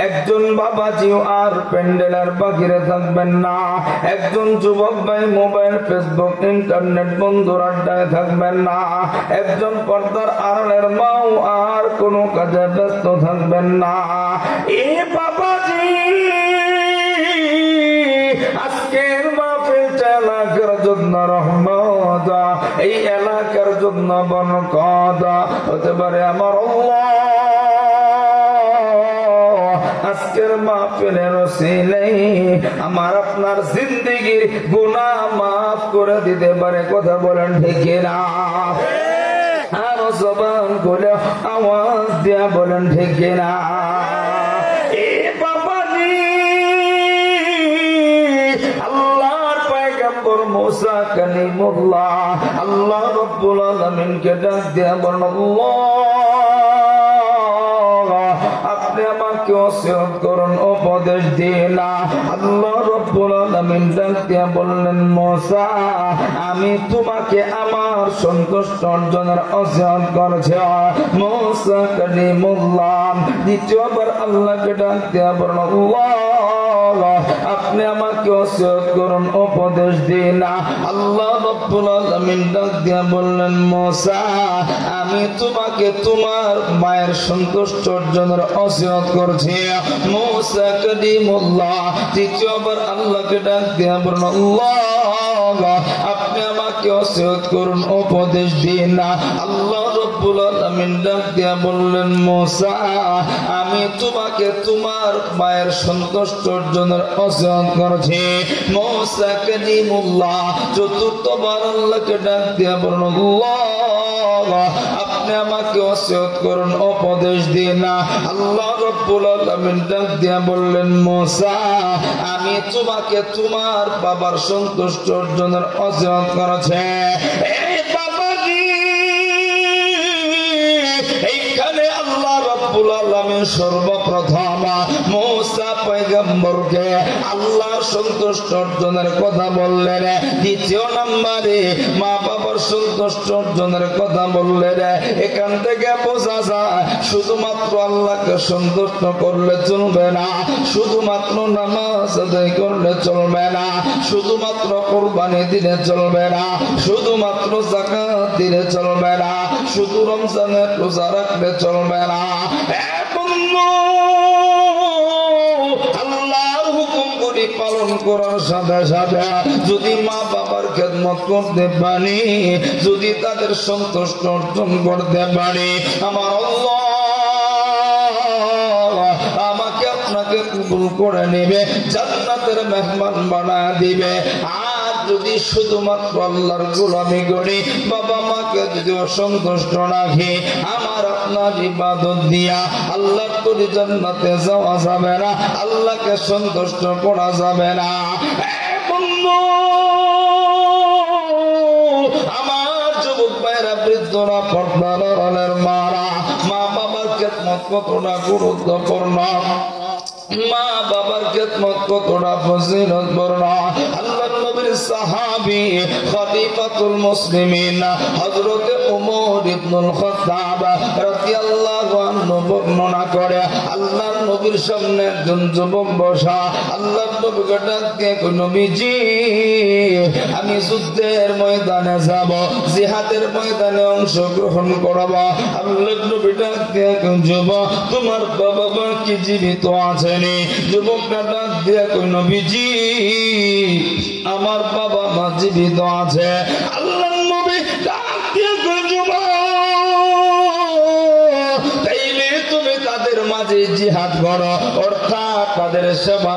একজন বাবাজিও আর প্যান্ডেলের বাহিরে থাকবেন না। একজন যুবক ভাই মোবাইল, ফেসবুক, ইন্টারনেট বন্ধুর আড্ডায় থাকবেন না। একজন পর্দার আড়ালের মাও আর কোনো কাজে ব্যস্ত থাকবেন না। এ বাবাজি, আজকের মাহফিলটা এলাকার জন্য রহমত, এই এলাকার জন্য বরকত হতে পারে। আমার আল্লাহ আজকের মাহফিলের ওসিলায় আমার আপনার জিন্দেগির গুনাহ মাফ করে দিতে পারে। কথা বলেন ঠিক না? আরো জবান খুলে আওয়াজ দিয়া বলেন ঠিক না? এ বাবাজি, আল্লাহর পয়গম্বর মুসা কালিমুল্লাহ আল্লাহ রাব্বুল আলামিনকে ডাক দিয়া বলেন, আল্লাহ আপনি আমাকে ওসিয়ত করুন, উপদেশ দিন। আল্লাহ রাব্বুল আলামিন ডাক দিয়া বললেন, মুসা আমি তোমাকে আমার সন্তুষ্ট অর্জনের ওসিয়ত করেছি। মুসা কালিমুল্লাহ দ্বিতীয়বার আল্লাহকে ডাক দিয়া বলেন, আল্লাহ আপনি আমাকে ওসিয়ত করুন, উপদেশ দিন। আল্লাহ রাব্বুল আলামিন ডাক দিয়া বললেন, মুসা আমি তোমাকে তোমার মায়ের সন্তুষ্ট অর্জনের ওসিয়ত করছি। মুসা কালিমুল্লাহ তৃতীয়বার আল্লাহকে ডাক দিয়া বললেন, আল্লাহ আপনি আমাকে ওসিয়ত করুন, উপদেশ দিন। আল্লাহ রাব্বুল আলামিন ডাক দিয়া বললেন, মুসা আমি তোমাকে তোমার মায়ের সন্তুষ্ট অর্জনের ওসিয়ত করছি। মুসা কালিমুল্লাহ চতুর্থবার আল্লাহকে ডাক দিয়া বললেন, আল্লাহ আপনি আমাকে ওসিয়ত করুন, উপদেশ দিন। আল্লাহ রাব্বুল আলামিন ডাক দিয়া বললেন, মুসা আমি তোমাকে তোমার বাবার সন্তুষ্ট অর্জনের ওসিয়ত করেছি। এইখানে আল্লাহ রাব্বুল আলামিন সর্বপ্রথম মুসা পয়গম্বরকে আল্লাহর সন্তুষ্ট অর্জনের কথা বললেন। দ্বিতীয় নম্বরে মা বাবার সন্তুষ্ট অর্জনের কথা বললেন। এখান থেকে বোঝা যায় শুধুমাত্র আল্লাহকে সন্তুষ্ট করলে চলবে না, শুধুমাত্র নামাজ আদায় করলে চলবে না, শুধুমাত্র কুরবানি দিলে চলবে না, শুধুমাত্র যাকাত দিলে চলবে না, শুধু রমজানের রোজা রাখলে চলবে না। আল্লাহর হুকুমগুলি পালন করার সাথে সাথে যদি মা বাবার খেদমত করতে পারি, যদি তাদের সন্তুষ্ট অর্জন করতে পারি, আমার আল্লাহ আমাকে আপনাকে কবুল করে নেবে, জান্নাতের মেহমান বানায় দিবে। আর যদি শুধুমাত্র আল্লাহর গোলামি করি, বাবা মাকে যদি অসন্তুষ্ট রাখি, আমার আপনার ইবাদত দিয়া আল্লাহর তৈরি জান্নাতে যাওয়া যাবে না, আল্লাহকে সন্তুষ্ট করা যাবে না। আমার যুবক ভাইরা, বৃদ্ধরা, পর্দার আড়ালের মারা, মা বাবার খেদমত কতটা গুরুত্বপূর্ণ, মা বাবার খেদমত কতটা ফজিলতপূর্ণ। আল্লাহর নবীর সাহাবী খলিফাতুল মুসলিমিন হযরত ওমর ইবনুল খাত্তাব রাদিয়াল্লাহু আনহু বর্ণনা করে, আল্লাহর নবীর সামনে একজন যুবক বসা। আল্লাহর নবীকে ডাক দিয়ে কই, নবীজি আমি যুদ্ধের ময়দানে যাব, জিহাদের ময়দানে অংশগ্রহণ করব। আল্লাহর নবী ডাক দিয়ে কই, যুবক তোমার বাবা মা কি জীবিত আছেন? যুবকটা ডাক দিয়ে কই, নবীজি আমার বাবা মা জীবিত আছে। আল্লাহর নবী ডাক দিয়ে কই, যুবক তাইলে তুমি তাদের মাঝে জিহাদ করো, অর্থাৎ তাদের সেবা